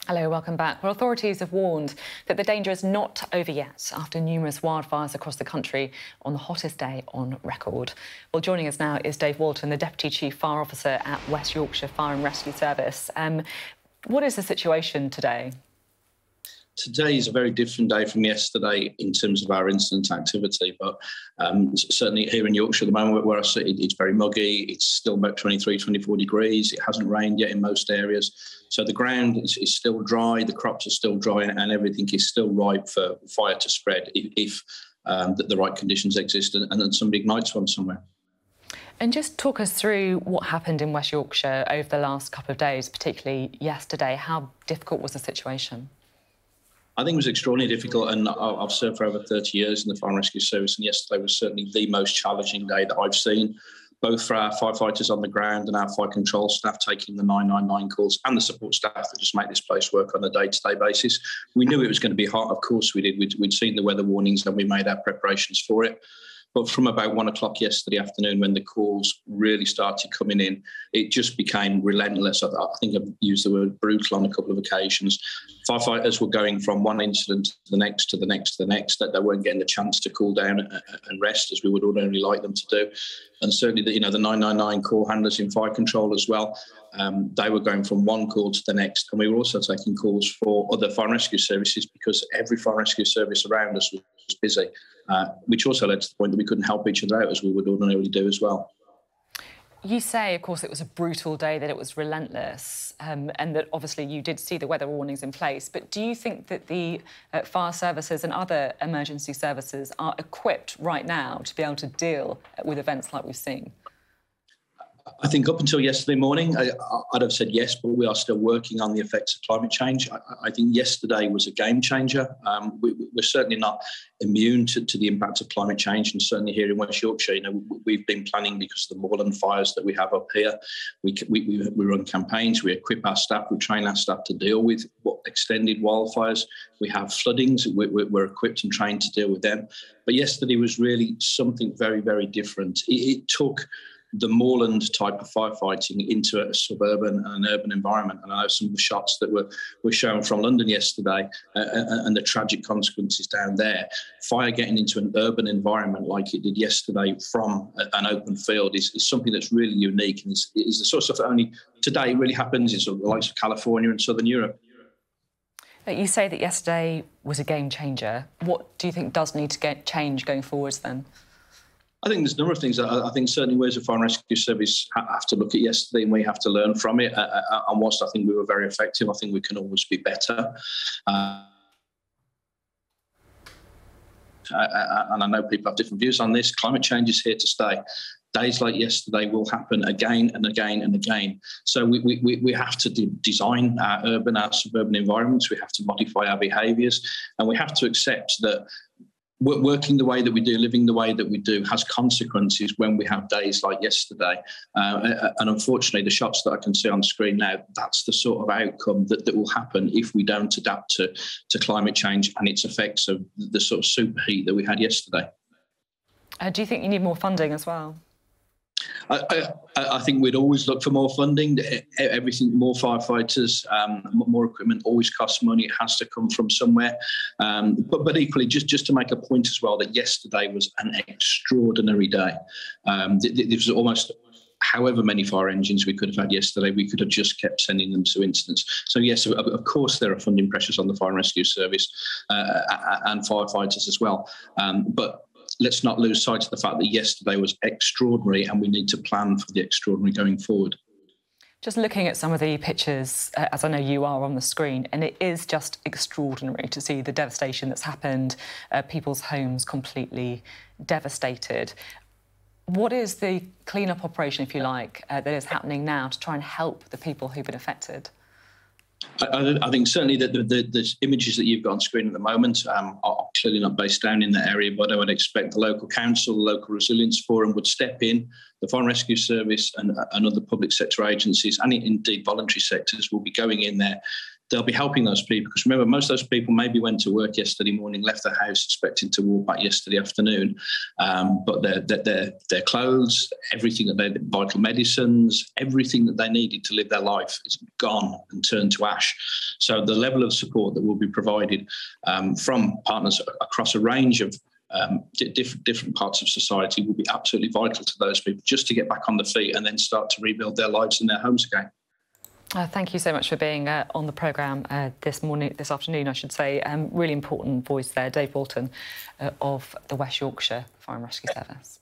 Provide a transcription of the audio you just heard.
Hello, welcome back. Well, authorities have warned that the danger is not over yet after numerous wildfires across the country on the hottest day on record. Well, joining us now is Dave Walton, the Deputy Chief Fire Officer at West Yorkshire Fire and Rescue Service. What is the situation today? Today is a very different day from yesterday in terms of our incident activity, but certainly here in Yorkshire at the moment where I sit, it's very muggy. It's still about 23, 24 degrees. It hasn't rained yet in most areas. So the ground is still dry, the crops are still dry, and everything is still ripe for fire to spread if the right conditions exist and then somebody ignites one somewhere. And just talk us through what happened in West Yorkshire over the last couple of days, particularly yesterday. How difficult was the situation? I think it was extraordinarily difficult, and I've served for over 30 years in the Fire and Rescue Service, and yesterday was certainly the most challenging day that I've seen, both for our firefighters on the ground and our fire control staff taking the 999 calls and the support staff that just make this place work on a day-to-day basis. We knew it was going to be hot, of course we did. We'd seen the weather warnings and we made our preparations for it. But from about 1 o'clock yesterday afternoon, when the calls really started coming in, it just became relentless. I think I've used the word brutal on a couple of occasions. Firefighters were going from one incident to the next, to the next, to the next, that they weren't getting the chance to cool down and rest as we would ordinarily like them to do. And certainly, the 999 call handlers in fire control as well, they were going from one call to the next. And we were also taking calls for other fire and rescue services because every fire and rescue service around us was busy, which also led to the point that we couldn't help each other out as we would ordinarily do as well. You say, of course, it was a brutal day, that it was relentless, and that obviously you did see the weather warnings in place. But do you think that the fire services and other emergency services are equipped right now to be able to deal with events like we've seen? I think up until yesterday morning, I'd have said yes, but we are still working on the effects of climate change. I think yesterday was a game changer. We're certainly not immune to the impact of climate change, and certainly here in West Yorkshire, we've been planning because of the moorland fires that we have up here. We run campaigns, we equip our staff, we train our staff to deal with extended wildfires. We have floodings, we're equipped and trained to deal with them. But yesterday was really something very, very different. It took the moorland type of firefighting into a suburban and an urban environment. And I know some of the shots that were shown from London yesterday and the tragic consequences down there. Fire getting into an urban environment like it did yesterday from an open field is something that's really unique, and is the sort of stuff that only today really happens in sort of the likes of California and Southern Europe. You say that yesterday was a game changer. What do you think does need to change going forwards then? I think there's a number of things. I think certainly we as a fire and rescue service have to look at yesterday and we have to learn from it. And whilst I think we were very effective, I think we can always be better. And I know people have different views on this. Climate change is here to stay. Days like yesterday will happen again and again and again. So we have to design our urban, our suburban environments. We have to modify our behaviours, and we have to accept that working the way that we do, living the way that we do, has consequences when we have days like yesterday. And unfortunately, the shots that I can see on screen now, that's the sort of outcome that will happen if we don't adapt to climate change and its effects of the sort of superheat that we had yesterday. Do you think you need more funding as well? I think we'd always look for more funding. Everything, more firefighters, more equipment always costs money. It has to come from somewhere. But equally, just to make a point as well, that yesterday was an extraordinary day. There was almost however many fire engines we could have had yesterday, we could have just kept sending them to incidents. So yes, of course, there are funding pressures on the fire and rescue service and firefighters as well. But let's not lose sight of the fact that yesterday was extraordinary, and we need to plan for the extraordinary going forward. Just looking at some of the pictures, as I know you are on the screen, and it is just extraordinary to see the devastation that's happened, people's homes completely devastated. What is the clean-up operation, if you like, that is happening now to try and help the people who've been affected? I think certainly that the images that you've got on screen at the moment are clearly not based down in that area, but I would expect the local council, the local resilience forum would step in. The Fire and Rescue Service and other public sector agencies, and indeed voluntary sectors, will be going in there they'll be helping those people, because remember, most of those people maybe went to work yesterday morning, left their house expecting to walk back yesterday afternoon, but their clothes, everything that they, vital medicines, everything that they needed to live their life is gone and turned to ash. So the level of support that will be provided from partners across a range of different parts of society will be absolutely vital to those people, just to get back on the feet and then start to rebuild their lives and their homes again. Thank you so much for being on the programme this afternoon, I should say. Really important voice there, Dave Walton of the West Yorkshire Fire and Rescue Service.